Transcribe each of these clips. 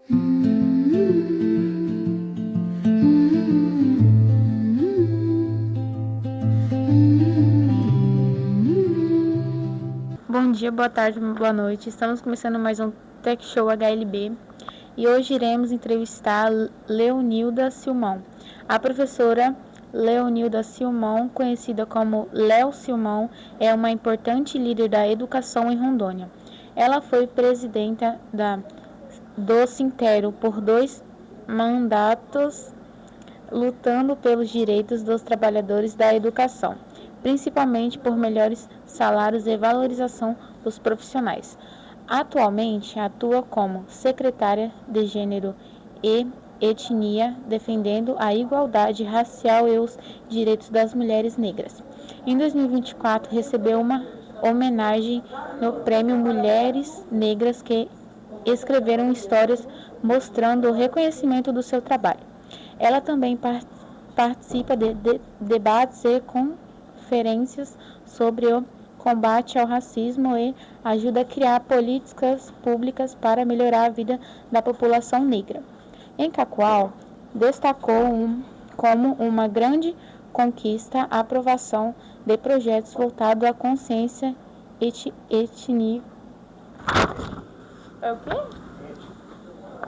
Bom dia, boa tarde, boa noite. Estamos começando mais um Tech Show HLB e hoje iremos entrevistar Leonilda Silmão. A professora Leonilda Silmão, conhecida como Léo Silmão, é uma importante líder da educação em Rondônia. Ela foi presidenta do Sintero por 2 mandatos, lutando pelos direitos dos trabalhadores da educação, principalmente por melhores salários e valorização dos profissionais. Atualmente atua como secretária de Gênero e Etnia, defendendo a igualdade racial e os direitos das mulheres negras. Em 2024, recebeu uma homenagem no Prêmio Mulheres Negras que escreveram histórias mostrando o reconhecimento do seu trabalho. Ela também participa de debates e conferências sobre o combate ao racismo e ajuda a criar políticas públicas para melhorar a vida da população negra. Em Cacoal, destacou como uma grande conquista a aprovação de projetos voltados à consciência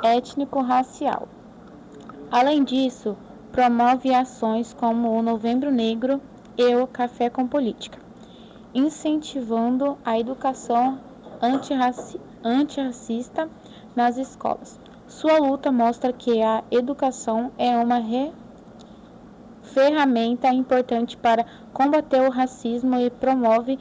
étnico-racial. Além disso, promove ações como o Novembro Negro e o Café com Política, incentivando a educação antirracista nas escolas. Sua luta mostra que a educação é uma ferramenta importante para combater o racismo e promove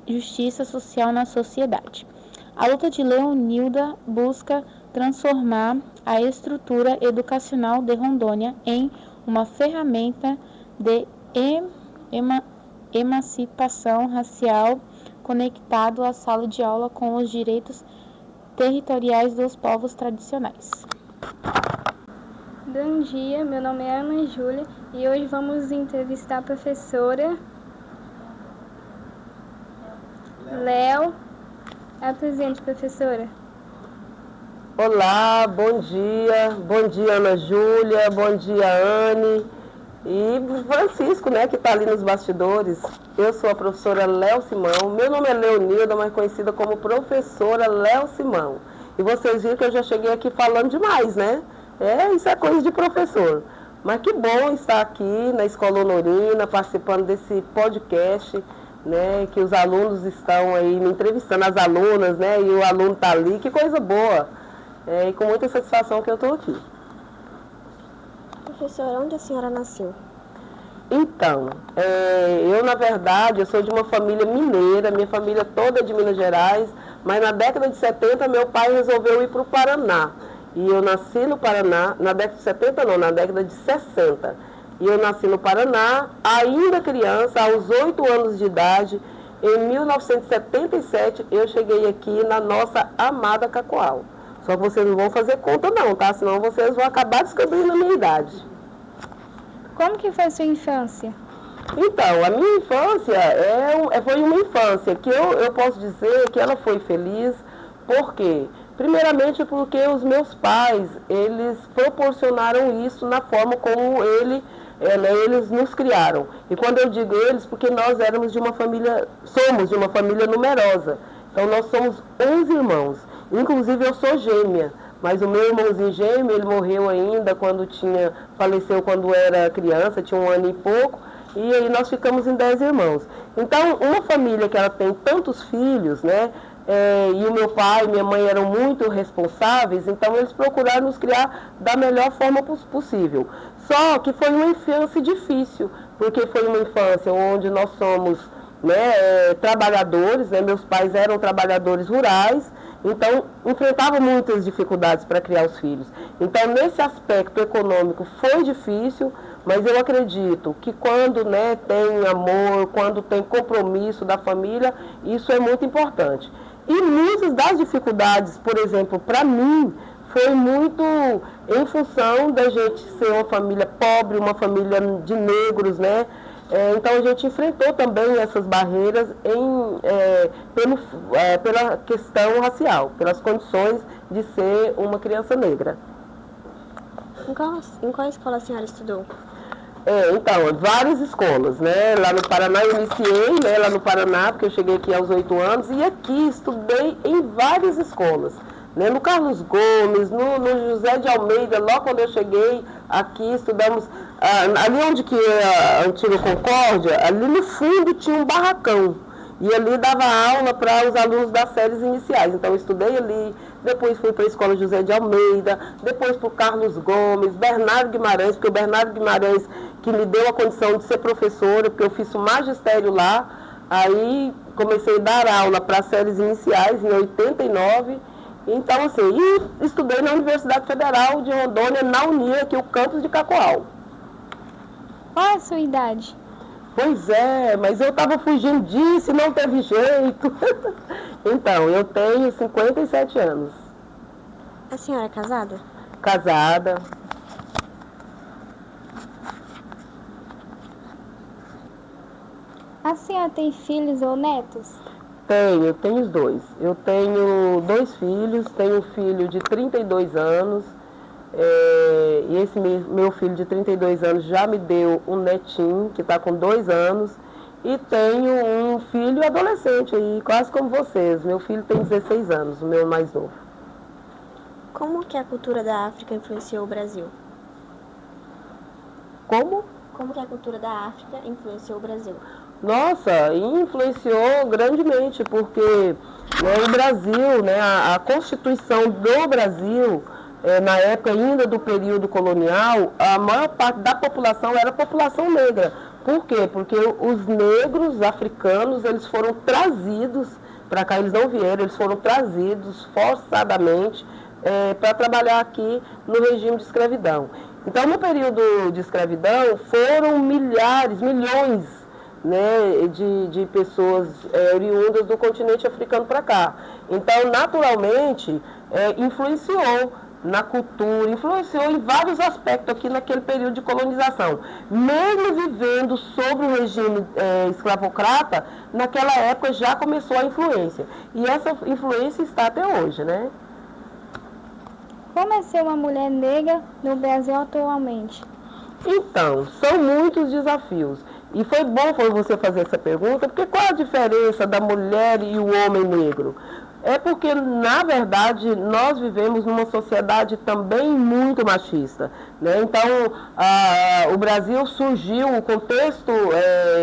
justiça social na sociedade. A luta de Leonilda busca transformar a estrutura educacional de Rondônia em uma ferramenta de emancipação racial conectado à sala de aula com os direitos territoriais dos povos tradicionais. Bom dia, meu nome é Ana Júlia e hoje vamos entrevistar a professora Léo. Apresente, professora. Olá, bom dia Ana Júlia, bom dia Anne e Francisco, né, que está ali nos bastidores. Eu sou a professora Léo Simão, meu nome é Leonilda, mais conhecida como professora Léo Simão. E vocês viram que eu já cheguei aqui falando demais, né? Isso é coisa de professor. Mas que bom estar aqui na Escola Honorina, participando desse podcast, né, que os alunos estão aí me entrevistando, as alunas, né, e o aluno está ali, que coisa boa. E com muita satisfação que eu estou aqui. Professora, onde a senhora nasceu? Então, eu na verdade, eu sou de uma família mineira, minha família toda é de Minas Gerais, mas na década de 70 meu pai resolveu ir para o Paraná. E eu nasci no Paraná, na década de 70 não, na década de 60. E eu nasci no Paraná, ainda criança, aos 8 anos de idade. Em 1977 eu cheguei aqui na nossa amada Cacoal. Só que vocês não vão fazer conta não, tá? Senão vocês vão acabar descobrindo a minha idade. Como que foi a sua infância? Então, a minha infância foi uma infância que eu posso dizer que ela foi feliz. Por quê? Primeiramente porque os meus pais, eles proporcionaram isso na forma como eles nos criaram. E quando eu digo eles, porque nós somos de uma família numerosa. Então nós somos 11 irmãos. Inclusive eu sou gêmea, mas o meu irmãozinho gêmeo, ele morreu ainda faleceu quando era criança, tinha 1 ano e pouco, e aí nós ficamos em 10 irmãos. Então, uma família que ela tem tantos filhos, né, e o meu pai e minha mãe eram muito responsáveis, então eles procuraram nos criar da melhor forma possível. Só que foi uma infância difícil, porque foi uma infância onde nós somos, né, trabalhadores, né, meus pais eram trabalhadores rurais, então enfrentavam muitas dificuldades para criar os filhos. Então, nesse aspecto econômico foi difícil, mas eu acredito que quando, né, tem amor, quando tem compromisso da família, isso é muito importante. E muitas das dificuldades, por exemplo, para mim, foi muito em função da gente ser uma família pobre, uma família de negros, né? Então a gente enfrentou também essas barreiras pela questão racial, pelas condições de ser uma criança negra. Em qual escola a senhora estudou? Então, várias escolas, né? Lá no Paraná eu iniciei, né? Lá no Paraná, porque eu cheguei aqui aos 8 anos, e aqui estudei em várias escolas. Né? No Carlos Gomes, no José de Almeida, logo quando eu cheguei aqui, estudamos, ali onde que é a antiga Concórdia, ali no fundo tinha um barracão. E ali dava aula para os alunos das séries iniciais. Então eu estudei ali, depois fui para a Escola José de Almeida, depois para o Carlos Gomes, Bernardo Guimarães, porque o Bernardo Guimarães que me deu a condição de ser professora, porque eu fiz o magistério lá, aí comecei a dar aula para as séries iniciais em 89. Então, assim, e estudei na Universidade Federal de Rondônia, na Unia, aqui o campus de Cacoal. Qual é a sua idade? Pois é, mas eu estava fugindo disso e não teve jeito. Então, eu tenho 57 anos. A senhora é casada? Casada. A senhora tem filhos ou netos? Tenho os dois. Eu tenho 2 filhos, tenho um filho de 32 anos, e esse meu filho de 32 anos já me deu um netinho, que está com 2 anos, e tenho um filho adolescente aí, quase como vocês. Meu filho tem 16 anos, o meu mais novo. Como que a cultura da África influenciou o Brasil? Como? Como que a cultura da África influenciou o Brasil? Nossa, influenciou grandemente, porque o Brasil, né, a Constituição do Brasil, na época ainda do período colonial, a maior parte da população era a população negra. Por quê? Porque os negros africanos, eles foram trazidos para cá, eles não vieram, eles foram trazidos forçadamente para trabalhar aqui no regime de escravidão. Então, no período de escravidão, foram milhões, né, de pessoas oriundas do continente africano para cá. Então, naturalmente, influenciou na cultura, influenciou em vários aspectos aqui naquele período de colonização. Mesmo vivendo sob o regime escravocrata, naquela época já começou a influência. E essa influência está até hoje, né? Como é ser uma mulher negra no Brasil atualmente? Então, são muitos desafios. E foi bom você fazer essa pergunta, porque qual a diferença da mulher e o homem negro? É porque, na verdade, nós vivemos numa sociedade também muito machista, né? Então, o Brasil surgiu, o contexto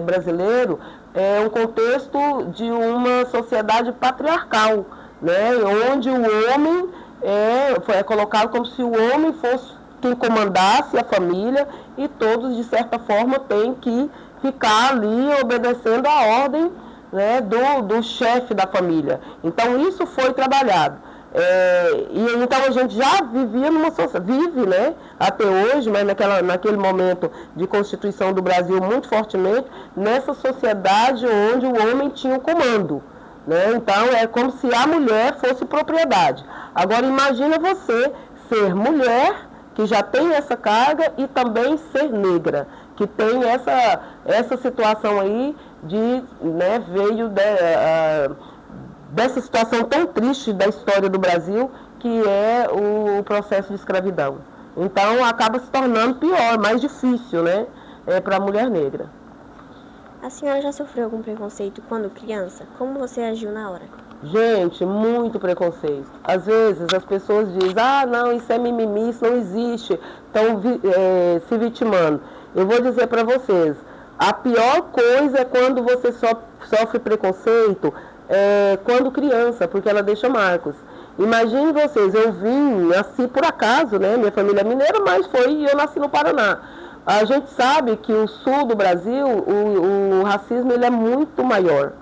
brasileiro é um contexto de uma sociedade patriarcal, né? Onde o homem é colocado como se o homem fosse quem comandasse a família e todos, de certa forma, têm que ficar ali obedecendo a ordem, né, do chefe da família. Então, isso foi trabalhado. E então a gente já vivia numa sociedade, vive, né, até hoje, mas naquele momento de constituição do Brasil muito fortemente, nessa sociedade onde o homem tinha o comando. Né? Então, é como se a mulher fosse propriedade. Agora, imagina você ser mulher, que já tem essa carga, e também ser negra, que tem essa situação aí veio dessa situação tão triste da história do Brasil, que é o processo de escravidão. Então, acaba se tornando pior, mais difícil, né, para a mulher negra. A senhora já sofreu algum preconceito quando criança? Como você agiu na hora? Gente, muito preconceito. Às vezes as pessoas dizem, não, isso é mimimi, isso não existe, estão se vitimando. Eu vou dizer para vocês, a pior coisa é quando você sofre preconceito quando criança, porque ela deixa marcos. Imagine vocês, nasci por acaso, né? Minha família é mineira, mas eu nasci no Paraná. A gente sabe que o sul do Brasil, o racismo ele é muito maior.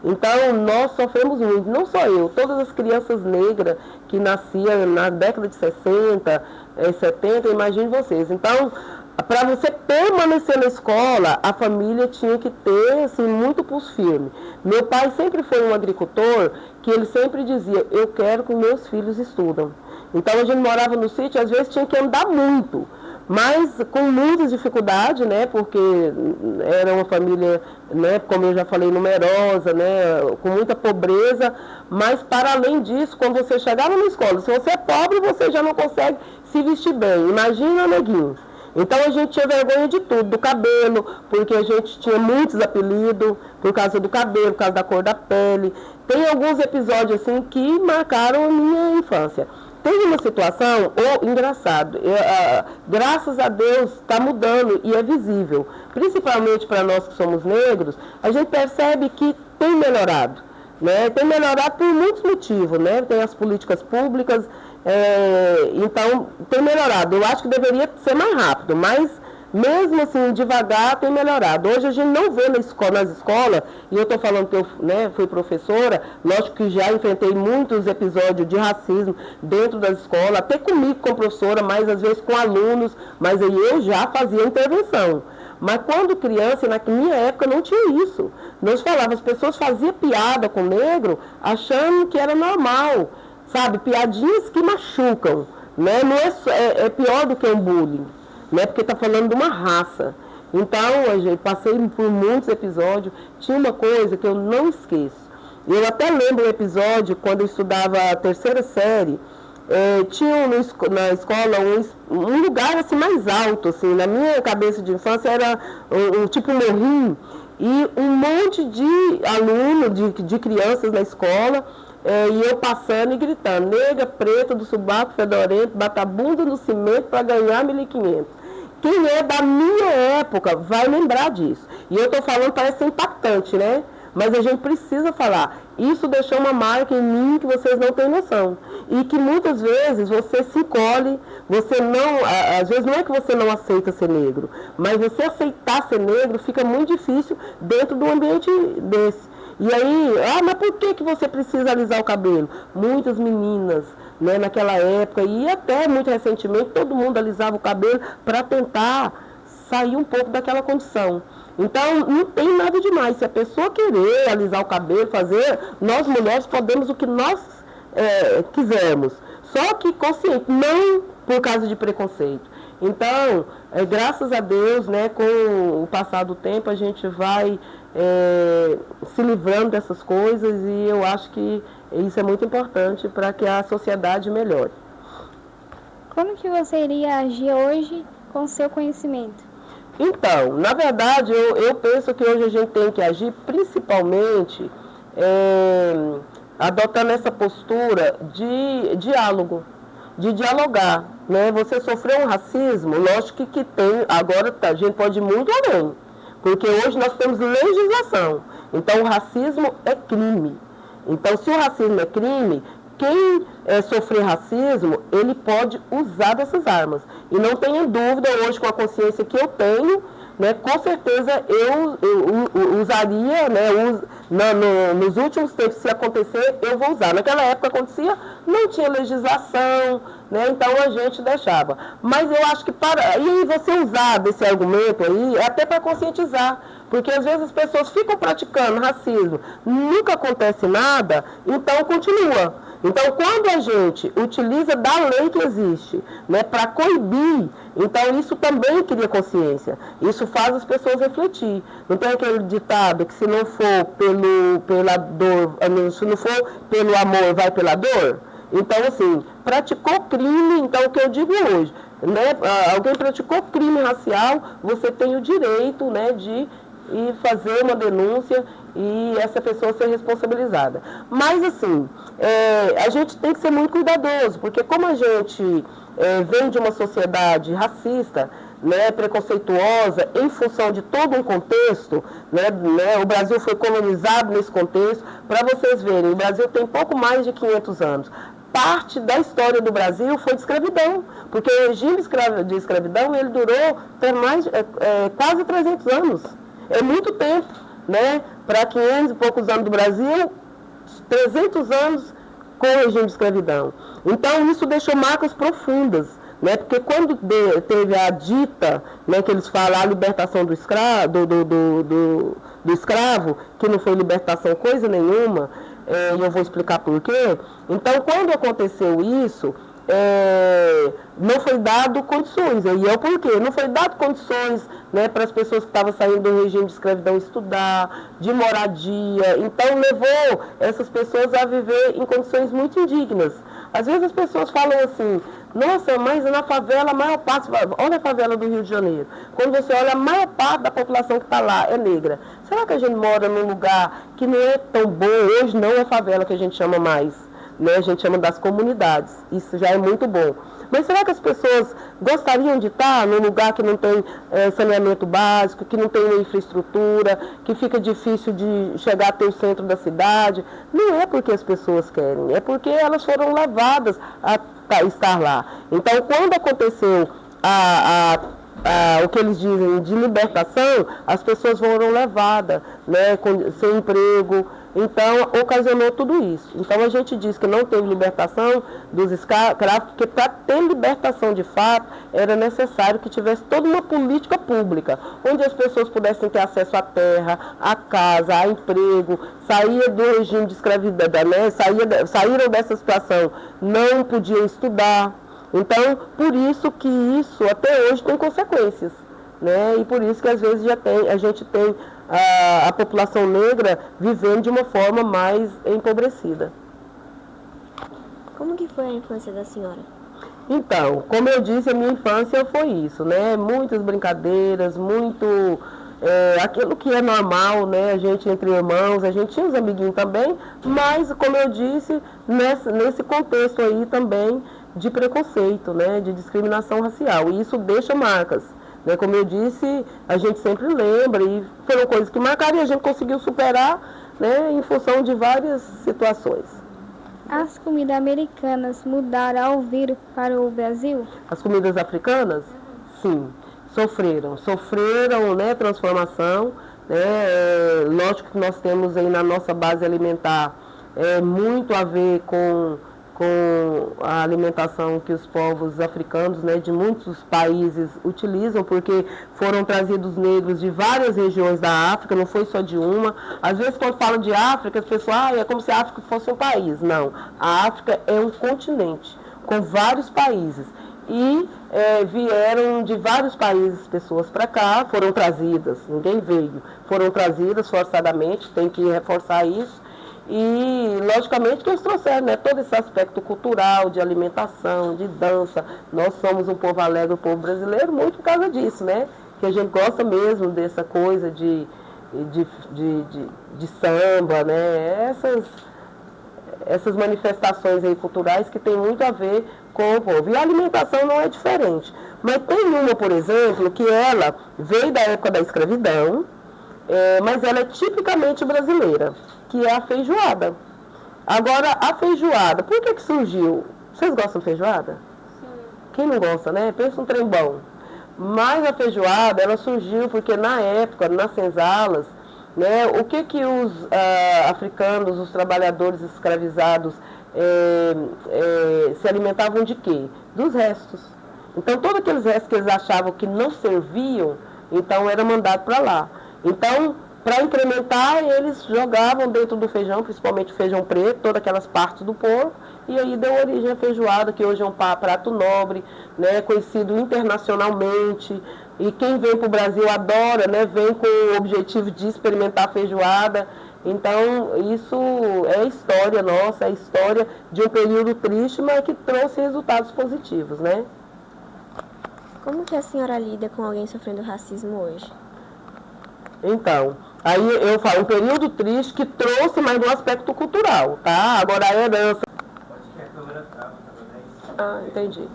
Então, nós sofremos muito, não só eu, todas as crianças negras que nasciam na década de 60, 70, imagine vocês. Então, para você permanecer na escola, a família tinha que ter assim, muito pulso firme. Meu pai sempre foi um agricultor que ele sempre dizia, eu quero que meus filhos estudam. Então, a gente morava no sítio, às vezes tinha que andar muito. mas com muitas dificuldades, né, porque era uma família, né, como eu já falei, numerosa, né, com muita pobreza, mas para além disso, quando você chegava na escola, se você é pobre, você já não consegue se vestir bem, imagina, neguinho. Então a gente tinha vergonha de tudo, do cabelo, porque a gente tinha muitos apelidos por causa do cabelo, por causa da cor da pele. Tem alguns episódios assim que marcaram a minha infância. Tem uma situação, engraçado, graças a Deus está mudando e é visível, principalmente para nós que somos negros, a gente percebe que tem melhorado, né? Tem melhorado por muitos motivos, né? Tem as políticas públicas, então tem melhorado. Eu acho que deveria ser mais rápido, mas mesmo assim, devagar, tem melhorado. Hoje a gente não vê nas escolas, e eu estou falando que eu, né, fui professora, lógico que já enfrentei muitos episódios de racismo dentro das escolas, até comigo como professora, mas às vezes com alunos, mas aí eu já fazia intervenção. Mas quando criança, na minha época, não tinha isso. Nós falávamos, as pessoas faziam piada com o negro, achando que era normal, sabe? Piadinhas que machucam, né? Não é pior do que um bullying, né? Porque está falando de uma raça. Então, eu passei por muitos episódios. Tinha uma coisa que eu não esqueço. Eu até lembro um episódio, quando eu estudava a terceira série, tinha na escola um lugar assim, mais alto. Assim, na minha cabeça de infância era um tipo morrinho. E um monte de alunos, de crianças na escola, e eu passando e gritando, nega, preta, do subaco fedorento, bata a bunda no cimento para ganhar 1.500. Quem é da minha época vai lembrar disso. E eu estou falando, parece ser impactante, né? Mas a gente precisa falar. Isso deixou uma marca em mim que vocês não têm noção. E que muitas vezes você se encolhe, você não... Às vezes não é que você não aceita ser negro, mas você aceitar ser negro fica muito difícil dentro do ambiente desse. E aí, mas por que você precisa alisar o cabelo? Muitas meninas, né, naquela época, e até muito recentemente, todo mundo alisava o cabelo para tentar sair um pouco daquela condição. Então, não tem nada demais. Se a pessoa querer alisar o cabelo, fazer, nós mulheres podemos o que nós quisermos. Só que consciente, não por causa de preconceito. Então, graças a Deus, né, com o passar do tempo, a gente vai se livrando dessas coisas e eu acho que isso é muito importante para que a sociedade melhore. Como que você iria agir hoje com o seu conhecimento? Então, na verdade, eu penso que hoje a gente tem que agir principalmente adotando essa postura de diálogo, de dialogar, né? Você sofreu um racismo, lógico que tem, agora a gente pode ir muito além, porque hoje nós temos legislação, então o racismo é crime. Então, se o racismo é crime, quem sofrer racismo, ele pode usar dessas armas. E não tenha dúvida, hoje com a consciência que eu tenho, né, com certeza eu usaria, né, nos últimos tempos, se acontecer, eu vou usar. Naquela época acontecia, não tinha legislação, né, então a gente deixava. Mas eu acho que e você usar desse argumento aí, é até para conscientizar, porque às vezes as pessoas ficam praticando racismo, nunca acontece nada, então continua. Então, quando a gente utiliza da lei que existe, né, para coibir, então isso também cria consciência. Isso faz as pessoas refletir. Não tem aquele ditado que se não for pela dor, se não for pelo amor, vai pela dor? Então, assim, praticou crime, então o que eu digo hoje, né, alguém praticou crime racial, você tem o direito, né, de ir fazer uma denúncia e essa pessoa ser responsabilizada. Mas, assim, a gente tem que ser muito cuidadoso, porque como a gente vem de uma sociedade racista, né, preconceituosa, em função de todo um contexto, né, o Brasil foi colonizado nesse contexto. Para vocês verem, o Brasil tem pouco mais de 500 anos. Parte da história do Brasil foi de escravidão, porque o regime de escravidão ele durou quase 300 anos. É muito tempo, né? Para 500 e poucos anos do Brasil, 300 anos com o regime de escravidão. Então, isso deixou marcas profundas, né? Porque quando teve a dita, né, que eles falam, a libertação do escravo, que não foi libertação coisa nenhuma, e eu vou explicar por quê. Então, quando aconteceu isso, não foi dado condições, e é o porquê, não foi dado condições, né, para as pessoas que estavam saindo do regime de escravidão estudar, de moradia, então levou essas pessoas a viver em condições muito indignas. Às vezes as pessoas falam assim, nossa, mas na favela a maior parte, olha a favela do Rio de Janeiro, quando você olha a maior parte da população que está lá é negra. Será que a gente mora num lugar que não é tão bom? Hoje não é favela que a gente chama mais, né? A gente chama das comunidades, isso já é muito bom. Mas será que as pessoas gostariam de estar num lugar que não tem saneamento básico, que não tem infraestrutura, que fica difícil de chegar até o centro da cidade? Não é porque as pessoas querem, é porque elas foram levadas a estar lá. Então, quando aconteceu o que eles dizem de libertação, as pessoas foram levadas, né, sem emprego, então ocasionou tudo isso. Então a gente diz que não teve libertação dos escravos, porque para ter libertação de fato, era necessário que tivesse toda uma política pública, onde as pessoas pudessem ter acesso à terra, à casa, a emprego, saía do regime de escravidão, né, saíram dessa situação, não podiam estudar. Então, por isso que isso até hoje tem consequências, né? E por isso que às vezes a gente tem a população negra vivendo de uma forma mais empobrecida. Como que foi a infância da senhora? Então, como eu disse, a minha infância foi isso, né? Muitas brincadeiras, muito aquilo que é normal, né? A gente entre irmãos, a gente tinha os amiguinhos também, mas como eu disse, nesse contexto aí também de preconceito, né, de discriminação racial, e isso deixa marcas, né, como eu disse, a gente sempre lembra, e foram coisas que marcaram e a gente conseguiu superar, né, em função de várias situações. As comidas americanas mudaram ao vir para o Brasil? As comidas africanas, sim, sofreram, né, transformação, né, lógico que nós temos aí na nossa base alimentar muito a ver com a alimentação que os povos africanos, né, de muitos países utilizam, porque foram trazidos negros de várias regiões da África, não foi só de uma. Às vezes, quando falam de África, as pessoas, é como se a África fosse um país. Não, a África é um continente, com vários países. E vieram de vários países pessoas para cá, foram trazidas, ninguém veio, foram trazidas forçadamente, tem que reforçar isso. E, logicamente, que eles trouxeram, né, todo esse aspecto cultural, de alimentação, de dança. Nós somos um povo alegre, o povo brasileiro, muito por causa disso, né? Que a gente gosta mesmo dessa coisa de samba, né? Essas manifestações aí culturais que tem muito a ver com o povo. E a alimentação não é diferente. Mas tem uma, por exemplo, que ela veio da época da escravidão, mas ela é tipicamente brasileira, que é a feijoada. Agora, a feijoada, por que surgiu? Vocês gostam de feijoada? Sim. Quem não gosta, né? Pensa um trem bom. Mas a feijoada, ela surgiu porque na época, nas senzalas, né, o que os africanos, os trabalhadores escravizados, se alimentavam de quê? Dos restos. Então, todos aqueles restos que eles achavam que não serviam, então era mandado para lá. Então, para incrementar, eles jogavam dentro do feijão, principalmente o feijão preto, todas aquelas partes do porco, e aí deu origem à feijoada, que hoje é um prato nobre, né, conhecido internacionalmente, e quem vem para o Brasil adora, né, vem com o objetivo de experimentar a feijoada. Então, isso é a história nossa, é a história de um período triste, mas que trouxe resultados positivos, né? Como que a senhora lida com alguém sofrendo racismo hoje? Então, aí eu falo, um período triste que trouxe mais um aspecto cultural, tá? Agora a herança... entendi.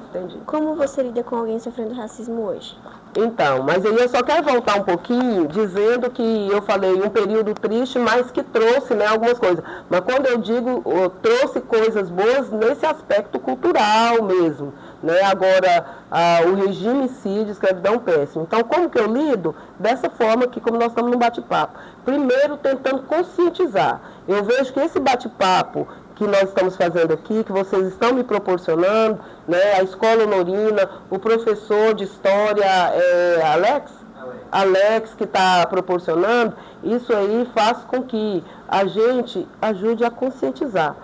Como você lida com alguém sofrendo racismo hoje? Então, mas aí eu só quero voltar um pouquinho, dizendo que eu falei um período triste, mas que trouxe, né, algumas coisas. Mas quando eu digo, trouxe coisas boas nesse aspecto cultural mesmo, né? Agora, o regime em si de escravidão péssimo. Então, como que eu lido? Dessa forma que, como nós estamos no bate-papo. Primeiro, tentando conscientizar. Eu vejo que esse bate-papo que nós estamos fazendo aqui, que vocês estão me proporcionando, né, a Escola Honorina, o professor de História, Alex, que está proporcionando, isso aí faz com que a gente ajude a conscientizar.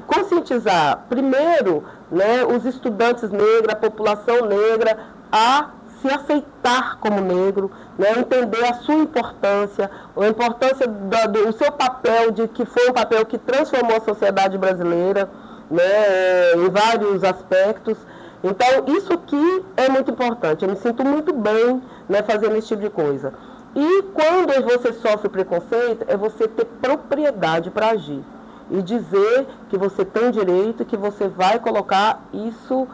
Conscientizar, primeiro, né, os estudantes negros, a população negra, a se aceitar como negro, né, entender a sua importância, a importância do seu papel, de que foi um papel que transformou a sociedade brasileira, né, em vários aspectos. Então, isso aqui é muito importante. Eu me sinto muito bem, né, fazendo esse tipo de coisa. E quando você sofre preconceito, é você ter propriedade para agir e dizer que você tem direito, que você vai colocar isso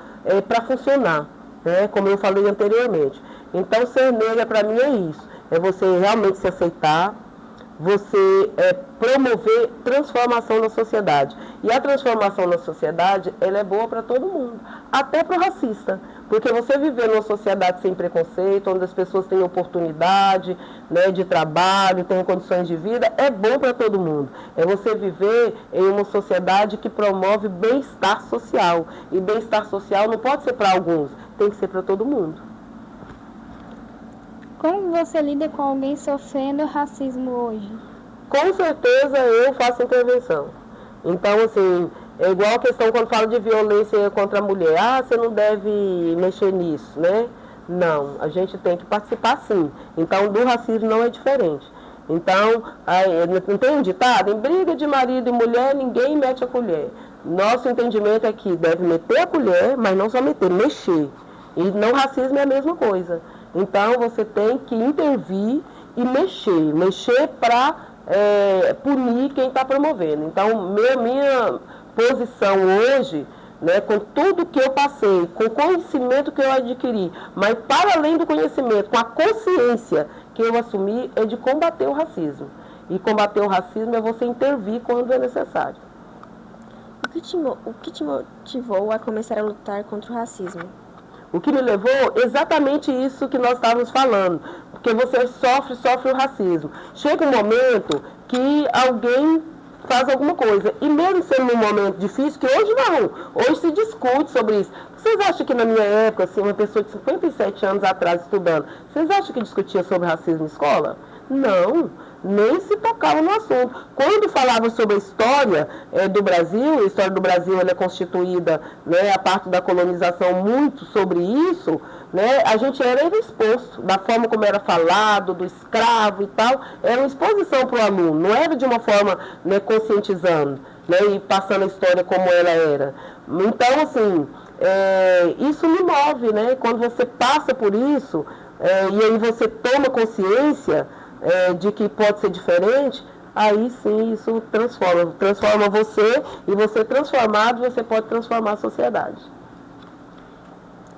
para funcionar, né, como eu falei anteriormente. Então, ser negra para mim é isso, é você realmente se aceitar, você promover transformação na sociedade. E a transformação na sociedade, ela é boa para todo mundo, até para o racista. Porque você viver numa sociedade sem preconceito, onde as pessoas têm oportunidade, né, de trabalho, têm condições de vida, é bom para todo mundo. É você viver em uma sociedade que promove bem-estar social. E bem-estar social não pode ser para alguns, tem que ser para todo mundo. Como você lida com alguém sofrendo racismo hoje? Com certeza eu faço intervenção. Então, assim, é igual a questão quando fala de violência contra a mulher. Ah, você não deve mexer nisso, né? Não, a gente tem que participar sim. Então, do racismo não é diferente. Então, não tem um ditado? Em briga de marido e mulher, ninguém mete a colher. Nosso entendimento é que deve meter a colher, mas não só meter, mexer. E não racismo é a mesma coisa. Então, você tem que intervir e mexer para punir quem está promovendo. Então, minha posição hoje, né, com tudo que eu passei, com o conhecimento que eu adquiri, mas para além do conhecimento, com a consciência que eu assumi, é de combater o racismo. E combater o racismo é você intervir quando é necessário. O que te motivou a começar a lutar contra o racismo? O que me levou, exatamente isso que nós estávamos falando, porque você sofre o racismo. Chega um momento que alguém faz alguma coisa, e mesmo sendo um momento difícil, que hoje não, hoje se discute sobre isso. Vocês acham que na minha época, assim, uma pessoa de 57 anos atrás estudando, vocês acham que discutia sobre racismo em escola? Não, nem se tocava no assunto. Quando falava sobre a história do Brasil, a história do Brasil ela é constituída, né, a parte da colonização muito sobre isso, né, a gente era exposto, da forma como era falado, do escravo e tal, era uma exposição para o aluno, não era de uma forma, né, conscientizando, né, e passando a história como ela era. Então, assim, isso me move, né, quando você passa por isso, e aí você toma consciência de que pode ser diferente, aí sim isso transforma você, e você transformado, você pode transformar a sociedade.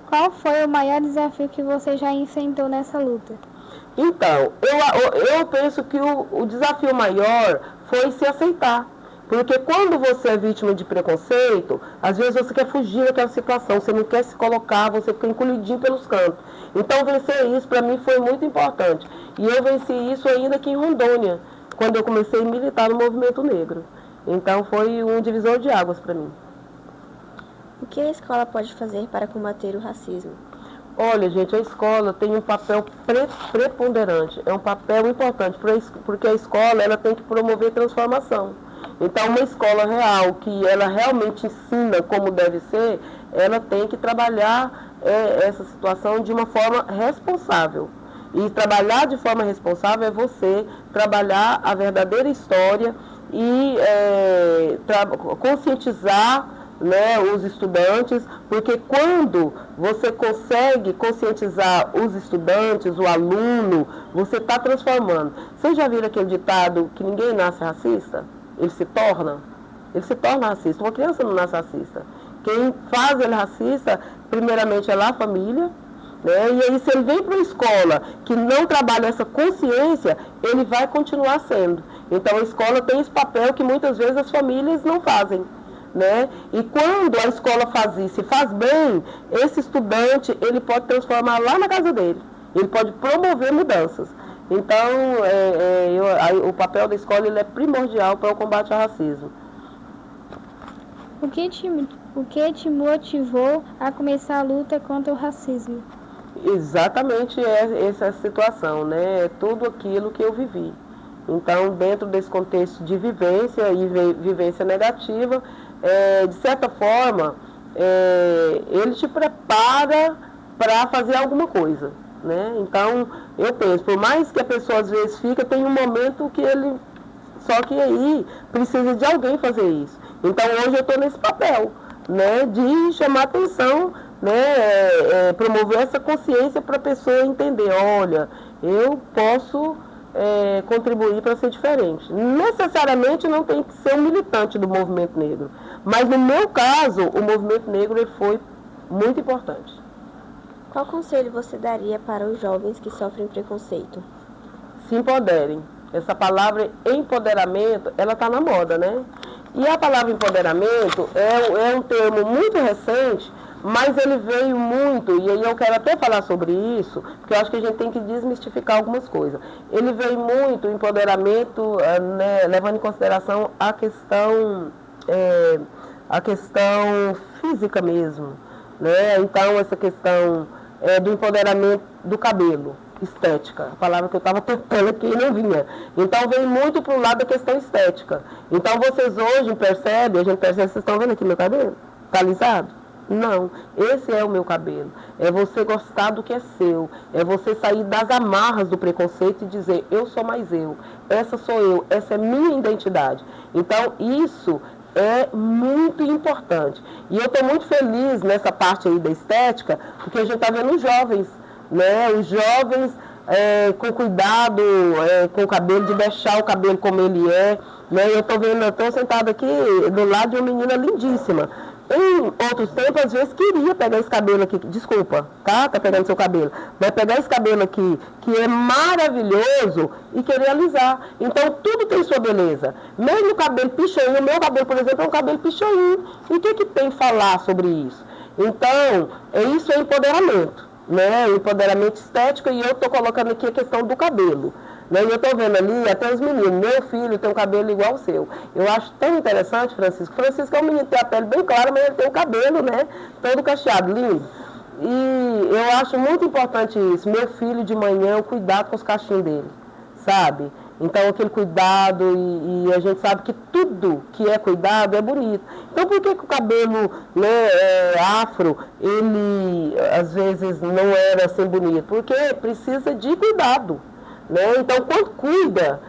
Qual foi o maior desafio que você já enfrentou nessa luta? Então, eu penso que o desafio maior foi se aceitar. Porque quando você é vítima de preconceito, às vezes você quer fugir daquela situação, você não quer se colocar, você fica encolhidinho pelos cantos. Então, vencer isso para mim foi muito importante. E eu venci isso ainda aqui em Rondônia, quando eu comecei a militar no movimento negro. Então, foi um divisor de águas para mim. O que a escola pode fazer para combater o racismo? Olha, gente, a escola tem um papel preponderante, é um papel importante, porque a escola ela tem que promover transformação. Então, uma escola real, que ela realmente ensina como deve ser, ela tem que trabalhar essa situação de uma forma responsável. E trabalhar de forma responsável é você trabalhar a verdadeira história e conscientizar, né, os estudantes, porque quando você consegue conscientizar os estudantes, o aluno, você está transformando. Vocês já viram aquele ditado que ninguém nasce racista? Ele se torna racista. Uma criança não nasce racista. Quem faz ele racista, primeiramente é lá a família, né? E aí se ele vem para uma escola que não trabalha essa consciência, ele vai continuar sendo. Então a escola tem esse papel que muitas vezes as famílias não fazem. Né? E quando a escola faz isso e faz bem, esse estudante ele pode transformar lá na casa dele, ele pode promover mudanças. Então, o papel da escola ele é primordial para o combate ao racismo. O que te motivou a começar a luta contra o racismo? Exatamente essa situação, né? É tudo aquilo que eu vivi. Então, dentro desse contexto de vivência e vivência negativa, de certa forma, ele te prepara para fazer alguma coisa, né? Então, eu penso, por mais que a pessoa às vezes fica, tem um momento que ele... Só que aí precisa de alguém fazer isso. Então, hoje eu estou nesse papel, né? De chamar atenção, né? Promover essa consciência para a pessoa entender, olha, eu posso contribuir para ser diferente. Necessariamente não tem que ser um militante do movimento negro, mas no meu caso, o movimento negro ele foi muito importante. Qual conselho você daria para os jovens que sofrem preconceito? Se empoderem. Essa palavra empoderamento, ela está na moda, né? E a palavra empoderamento é um termo muito recente, mas ele veio muito, e aí eu quero até falar sobre isso, porque eu acho que a gente tem que desmistificar algumas coisas. Ele veio muito, o empoderamento, né, levando em consideração a questão física mesmo, né? Então, essa questão do empoderamento do cabelo. Estética, a palavra que eu estava tentando aqui e não vinha. Então vem muito para o lado da questão estética. Então vocês hoje percebem, a gente percebe, vocês estão vendo aqui meu cabelo? Está alisado? Não, esse é o meu cabelo. É você gostar do que é seu. É você sair das amarras do preconceito e dizer, eu sou mais eu. Essa sou eu, essa é minha identidade. Então isso é muito importante. E eu estou muito feliz nessa parte aí da estética, porque a gente está vendo os jovens, né? Os jovens com cuidado com o cabelo, de deixar o cabelo como ele é, né? Eu estou sentada aqui do lado de uma menina lindíssima. Em outros tempos, às vezes, queria pegar esse cabelo aqui, desculpa, tá pegando seu cabelo, vai pegar esse cabelo aqui, que é maravilhoso, e querer alisar. Então, tudo tem sua beleza. Mesmo o cabelo pichoinho, o meu cabelo, por exemplo, é um cabelo pichoinho. E o que tem que falar sobre isso? Então, isso é empoderamento, né? Empoderamento estético, e eu estou colocando aqui a questão do cabelo. Né? E eu estou vendo ali até os meninos, meu filho tem um cabelo igual ao seu. Eu acho tão interessante, Francisco. Francisco é um menino que tem a pele bem clara, mas ele tem o cabelo, né? Todo cacheado, lindo. E eu acho muito importante isso. Meu filho de manhã, o cuidado com os cachinhos dele, sabe? Então aquele cuidado, e a gente sabe que tudo que é cuidado é bonito. Então por que o cabelo, né, afro, ele às vezes não era assim bonito? Porque precisa de cuidado. Né? Então, quando cuida,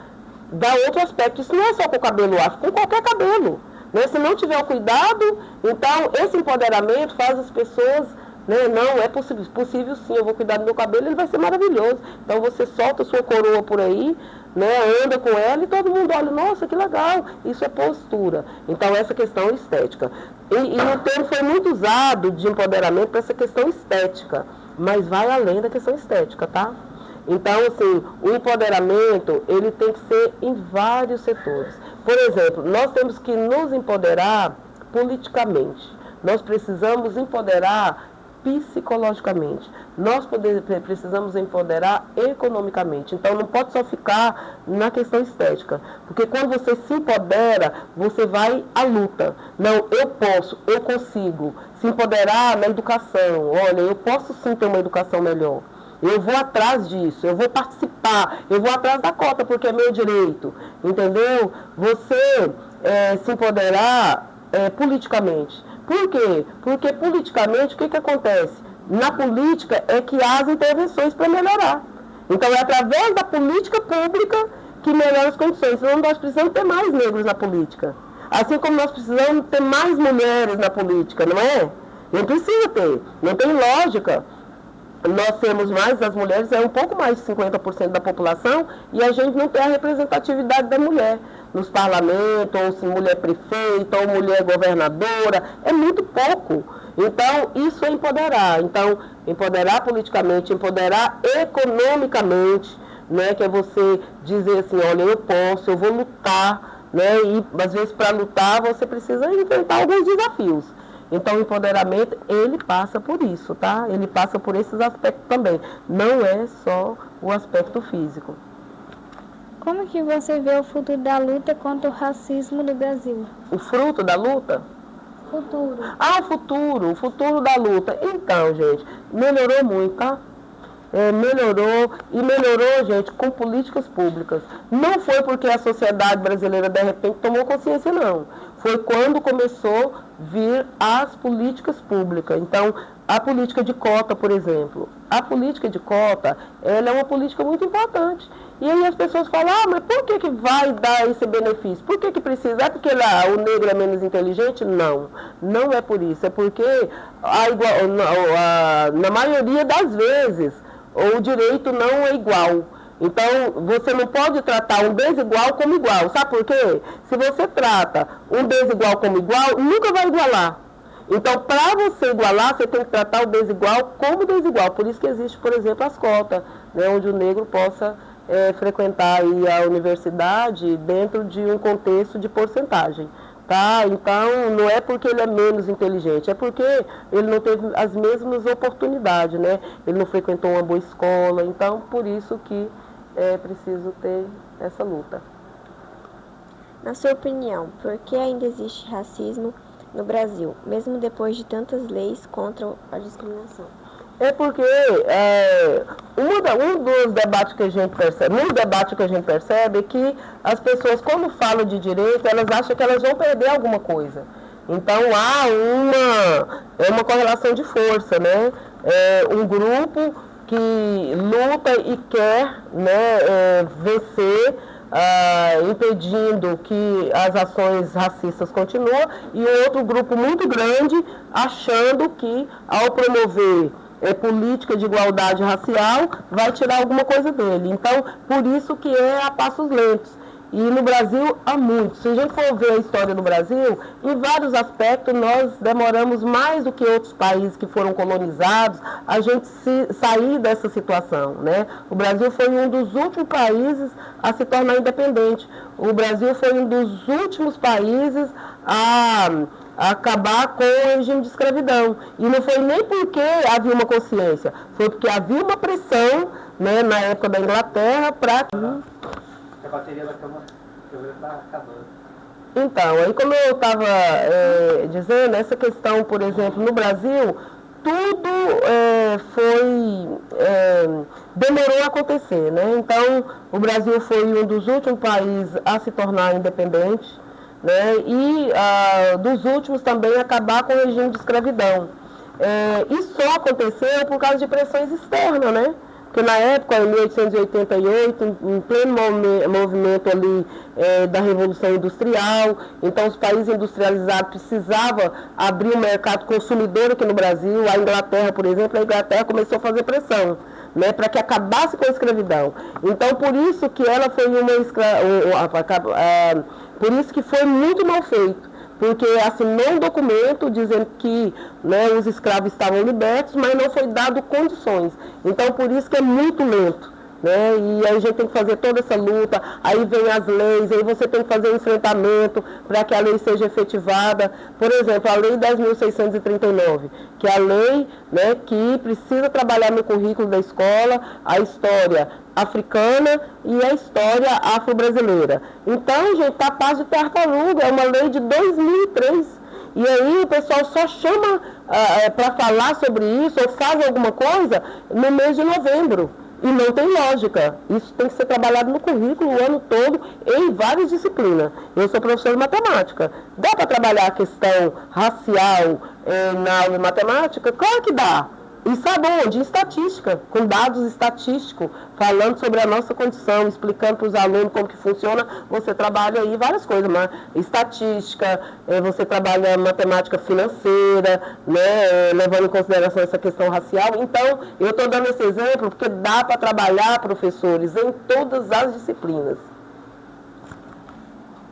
dá outro aspecto. Isso não é só com o cabelo afro, com qualquer cabelo. Né? Se não tiver o cuidado, então esse empoderamento faz as pessoas, né? Não, é possível sim, eu vou cuidar do meu cabelo, ele vai ser maravilhoso. Então você solta a sua coroa por aí, né? Anda com ela e todo mundo olha, nossa, que legal, isso é postura. Então essa questão estética. E o termo foi muito usado de empoderamento para essa questão estética, mas vai além da questão estética, tá? Então, assim, o empoderamento, ele tem que ser em vários setores. Por exemplo, nós temos que nos empoderar politicamente. Nós precisamos empoderar psicologicamente. Nós precisamos empoderar economicamente. Então, não pode só ficar na questão estética. Porque quando você se empodera, você vai à luta. Não, eu posso, eu consigo. Se empoderar na educação. Olha, eu posso sim ter uma educação melhor. Eu vou atrás disso, eu vou participar, eu vou atrás da cota, porque é meu direito, entendeu? Você se empoderar politicamente. Por quê? Porque politicamente, o que acontece? Na política é que há as intervenções para melhorar. Então é através da política pública que melhora as condições. Senão nós precisamos ter mais negros na política. Assim como nós precisamos ter mais mulheres na política, não é? Não precisa ter, não tem lógica. Nós temos mais, as mulheres é um pouco mais de 50% da população, e a gente não tem a representatividade da mulher nos parlamentos, ou se mulher prefeita, ou mulher governadora, é muito pouco. Então, isso é empoderar. Então, empoderar politicamente, empoderar economicamente, né, que é você dizer assim, olha, eu posso, eu vou lutar, né, e às vezes para lutar você precisa enfrentar alguns desafios. Então, o empoderamento, ele passa por isso, tá? Ele passa por esses aspectos também. Não é só o aspecto físico. Como que você vê o futuro da luta contra o racismo no Brasil? O fruto da luta? Futuro. Ah, o futuro da luta. Então, gente, melhorou muito, tá? Melhorou, gente, com políticas públicas. Não foi porque a sociedade brasileira, de repente, tomou consciência, não. foi quando começou a vir as políticas públicas. Então, a política de cota, por exemplo. A política de cota, ela é uma política muito importante. E aí as pessoas falam, mas por que vai dar esse benefício? Por que precisa? É porque lá o negro é menos inteligente? Não, não é por isso. É porque na maioria das vezes o direito não é igual. Então, você não pode tratar um desigual como igual. Sabe por quê? Se você trata um desigual como igual, nunca vai igualar. Então, para você igualar, você tem que tratar o desigual como desigual. Por isso que existe, por exemplo, as cotas, né, onde o negro possa frequentar aí a universidade dentro de um contexto de porcentagem. Tá? Então, não é porque ele é menos inteligente, é porque ele não teve as mesmas oportunidades, né? Ele não frequentou uma boa escola, então, por isso que é preciso ter essa luta. Na sua opinião, por que ainda existe racismo no Brasil, mesmo depois de tantas leis contra a discriminação? É porque um dos debates que a gente percebe, é que as pessoas, quando falam de direito, elas acham que elas vão perder alguma coisa. Então há uma correlação de força, né? Um grupo que luta e quer, né, vencer, impedindo que as ações racistas continuem, e outro grupo muito grande achando que, ao promover política de igualdade racial, vai tirar alguma coisa dele. Então, por isso que é a passos lentos. E no Brasil há muito. Se a gente for ver a história do Brasil, em vários aspectos nós demoramos mais do que outros países que foram colonizados a gente sair dessa situação, né? O Brasil foi um dos últimos países a se tornar independente. O Brasil foi um dos últimos países a acabar com o regime de escravidão. E não foi nem porque havia uma consciência, foi porque havia uma pressão, né, na época da Inglaterra para... A bateria da câmera está acabando. Então, aí como eu estava dizendo, essa questão, por exemplo, no Brasil, tudo demorou a acontecer, né? Então, o Brasil foi um dos últimos países a se tornar independente, né? E dos últimos também a acabar com o regime de escravidão. E só aconteceu por causa de pressões externas, né? Porque na época, em 1888, em pleno movimento ali da Revolução Industrial, então os países industrializados precisavam abrir um mercado consumidor aqui no Brasil. A Inglaterra, por exemplo, começou a fazer pressão, né, para que acabasse com a escravidão. Então, por isso que ela foi por isso que foi muito mal feito. Porque assinou um documento dizendo que, né, os escravos estavam libertos, mas não foi dado condições. Então, por isso que é muito lento, né? E aí a gente tem que fazer toda essa luta, aí vem as leis, aí você tem que fazer um enfrentamento para que a lei seja efetivada. Por exemplo, a Lei 10.639, que é a lei, né, que precisa trabalhar no currículo da escola a história africana e a história afro-brasileira. Então, gente, tá a passo de tartaruga, é uma lei de 2003. E aí o pessoal só chama para falar sobre isso ou faz alguma coisa no mês de novembro. E não tem lógica. Isso tem que ser trabalhado no currículo o ano todo, em várias disciplinas. Eu sou professor de matemática. Dá para trabalhar a questão racial na aula de matemática? Claro que dá. E sabe onde? Em estatística, com dados estatísticos, falando sobre a nossa condição, explicando para os alunos como que funciona. Você trabalha aí várias coisas, mas estatística, você trabalha matemática financeira, né, levando em consideração essa questão racial. Então, eu estou dando esse exemplo porque dá para trabalhar, professores, em todas as disciplinas.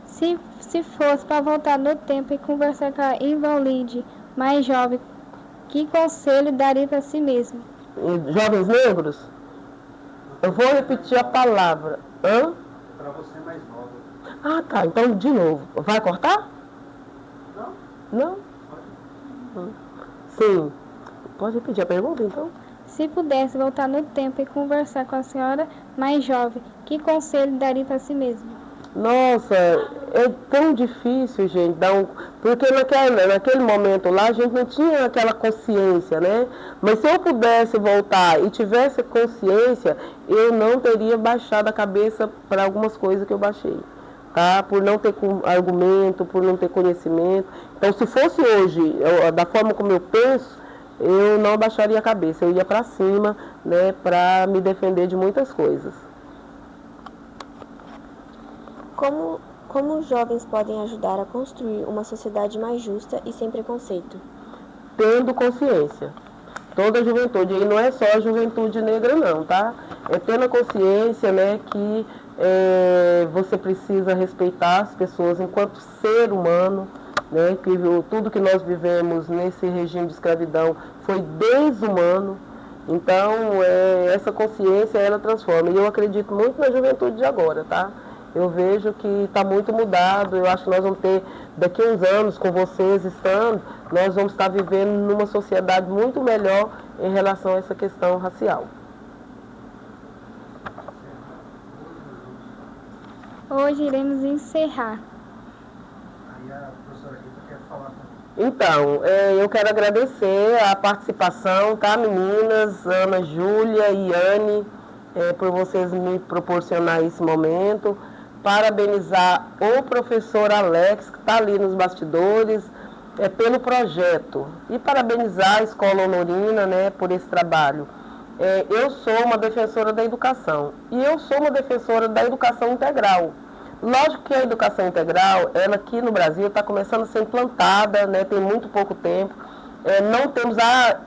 Se fosse para voltar no tempo e conversar com a Ivalide, mais jovem, que conselho daria para si mesmo? Jovens negros? Eu vou repetir a palavra. Hã? Para você mais nova. Ah, tá. Então, de novo. Vai cortar? Não. Não? Sim. Pode repetir a pergunta, então? Se pudesse voltar no tempo e conversar com a senhora mais jovem, que conselho daria para si mesmo? Nossa, é tão difícil, gente, porque naquele momento lá a gente não tinha aquela consciência, né? Mas se eu pudesse voltar e tivesse consciência, eu não teria baixado a cabeça para algumas coisas que eu baixei. tá? Por não ter argumento, por não ter conhecimento. Então, se fosse hoje, da forma como eu penso, eu não baixaria a cabeça, eu ia para cima, né, para me defender de muitas coisas. Como os jovens podem ajudar a construir uma sociedade mais justa e sem preconceito? Tendo consciência. Toda a juventude, e não é só a juventude negra não, tá? É tendo a consciência, né, que você precisa respeitar as pessoas enquanto ser humano, né, que tudo que nós vivemos nesse regime de escravidão foi desumano. Então, essa consciência, ela transforma. E eu acredito muito na juventude de agora, tá? Eu vejo que está muito mudado. Eu acho que nós vamos ter, daqui a uns anos, com vocês estando, nós vamos estar vivendo numa sociedade muito melhor em relação a essa questão racial. Hoje iremos encerrar. Aí a professora Rita quer falar também. Então, eu quero agradecer a participação, tá, meninas? Ana, Júlia e Anne, por vocês me proporcionar esse momento. Parabenizar o professor Alex, que está ali nos bastidores, pelo projeto. E parabenizar a Escola Honorina, né, por esse trabalho. Eu sou uma defensora da educação. E eu sou uma defensora da educação integral. Lógico que a educação integral, ela aqui no Brasil está começando a ser implantada, né, tem muito pouco tempo. Não temos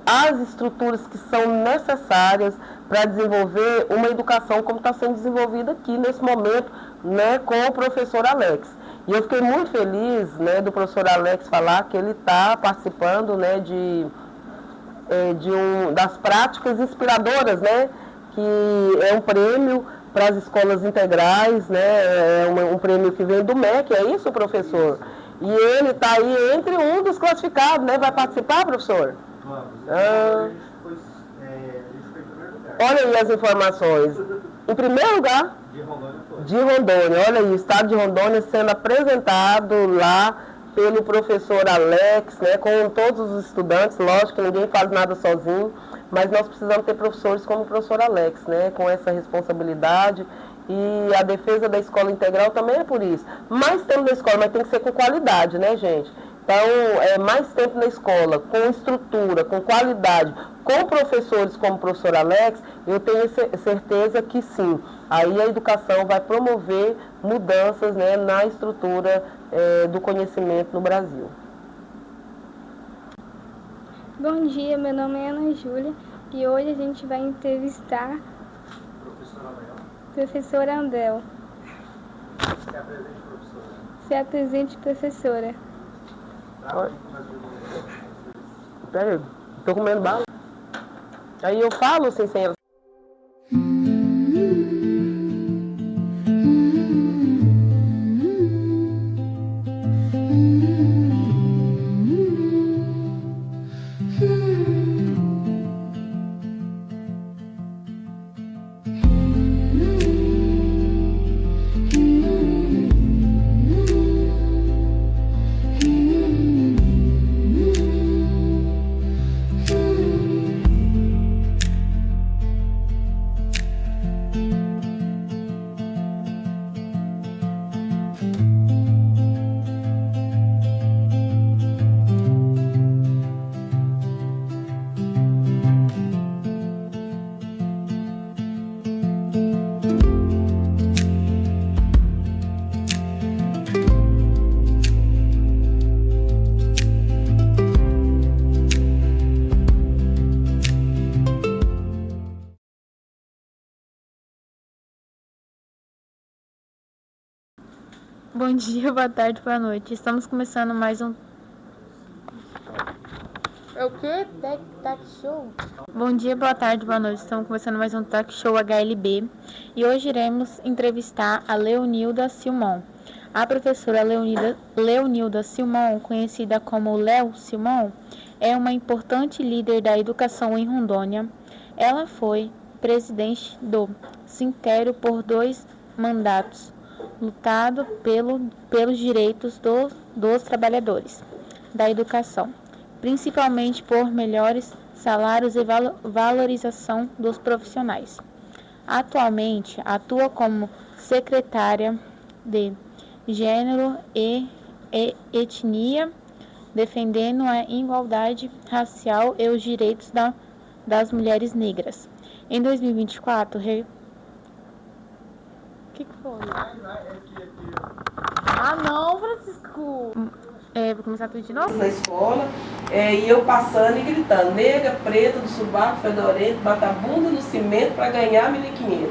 as estruturas que são necessárias para desenvolver uma educação como está sendo desenvolvida aqui nesse momento, né, com o professor Alex. E eu fiquei muito feliz, né, do professor Alex falar que ele está participando, né, das práticas inspiradoras, né, que é um prêmio para as escolas integrais, né, é um prêmio que vem do MEC, é isso, professor? E ele está aí entre um dos classificados, né? Vai participar, professor? Vamos. A gente foi em primeiro lugar. Olha aí as informações. Em primeiro lugar? De Rondônia foi. De Rondônia. Olha aí, o estado de Rondônia sendo apresentado lá pelo professor Alex, né? Com todos os estudantes. Lógico que ninguém faz nada sozinho, mas nós precisamos ter professores como o professor Alex, né? Com essa responsabilidade. E a defesa da escola integral também é por isso. Mais tempo na escola, mas tem que ser com qualidade, né, gente? Então, mais tempo na escola, com estrutura, com qualidade, com professores como o professor Alex, eu tenho certeza que sim. Aí a educação vai promover mudanças, né, na estrutura do conhecimento no Brasil. Bom dia, meu nome é Ana Júlia e hoje a gente vai entrevistar professora Andel. Se apresente, professora. Se apresente, professora. Pera aí, tô comendo bala. Aí eu falo sem ela. Bom dia, boa tarde, boa noite. Estamos começando mais um... É o quê? Talk Show? Bom dia, boa tarde, boa noite. Estamos começando mais um Talk Show HLB. E hoje iremos entrevistar a Leonilda Silmon. A professora Leonilda Silmon, conhecida como Léo Silmon, é uma importante líder da educação em Rondônia. Ela foi presidente do Sintério por 2 mandatos, lutado pelos direitos dos trabalhadores da educação, principalmente por melhores salários e valorização dos profissionais. Atualmente, atua como secretária de gênero e etnia, defendendo a igualdade racial e os direitos das mulheres negras. Em 2024, O que foi? Ah, não, Francisco! Vou começar tudo de novo? Na escola, e eu passando e gritando, nega, preta, do sovaco fedorento, bata a bunda no cimento para ganhar 1.500.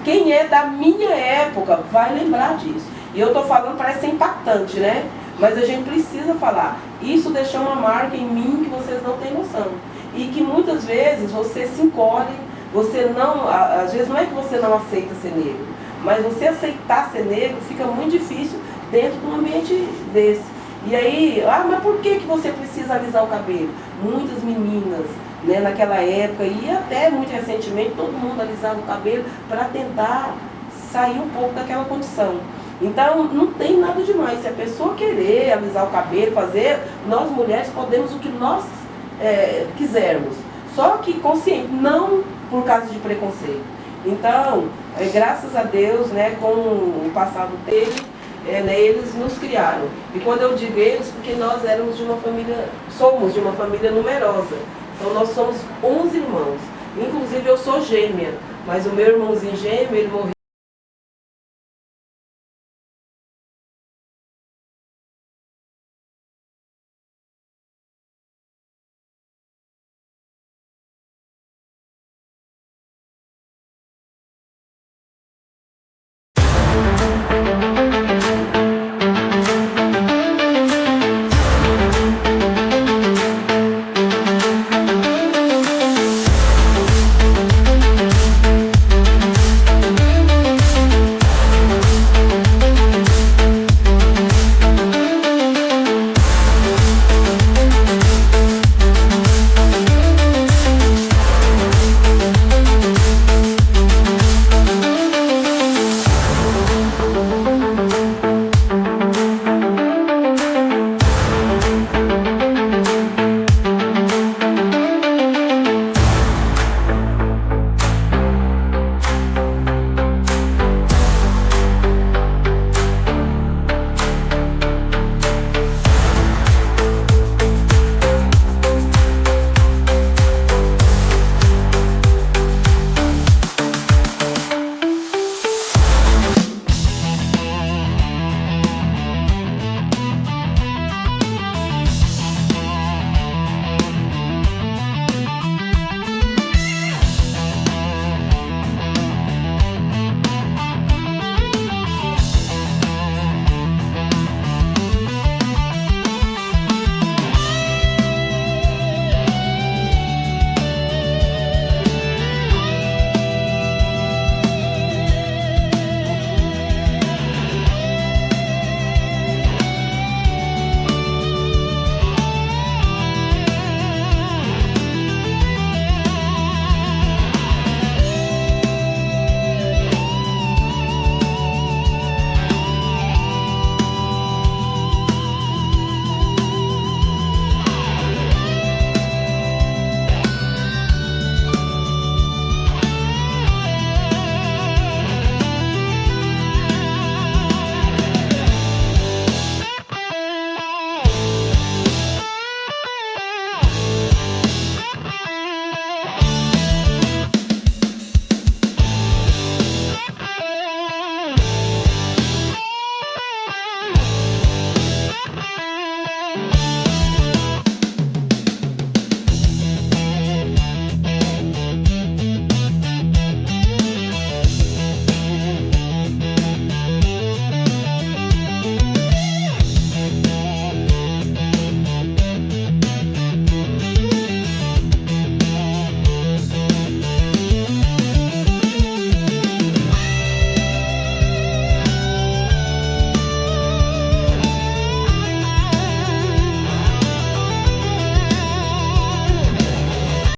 Quem é da minha época vai lembrar disso. E eu tô falando, parece ser impactante, né? Mas a gente precisa falar. Isso deixou uma marca em mim que vocês não têm noção. E que muitas vezes você se encolhe, você não, às vezes não é que você não aceita ser negro, mas você aceitar ser negro fica muito difícil dentro de um ambiente desse. E aí, mas por que você precisa alisar o cabelo? Muitas meninas, né, naquela época, e até muito recentemente, todo mundo alisava o cabelo para tentar sair um pouco daquela condição. Então, não tem nada demais. Se a pessoa querer alisar o cabelo, fazer, nós mulheres podemos o que nós quisermos. Só que consciente, não por causa de preconceito. Então, graças a Deus, né, com o passado dele, eles nos criaram. E quando eu digo eles, porque nós éramos de uma família, somos de uma família numerosa. Então nós somos 11 irmãos. Inclusive eu sou gêmea, mas o meu irmãozinho gêmeo, ele morreu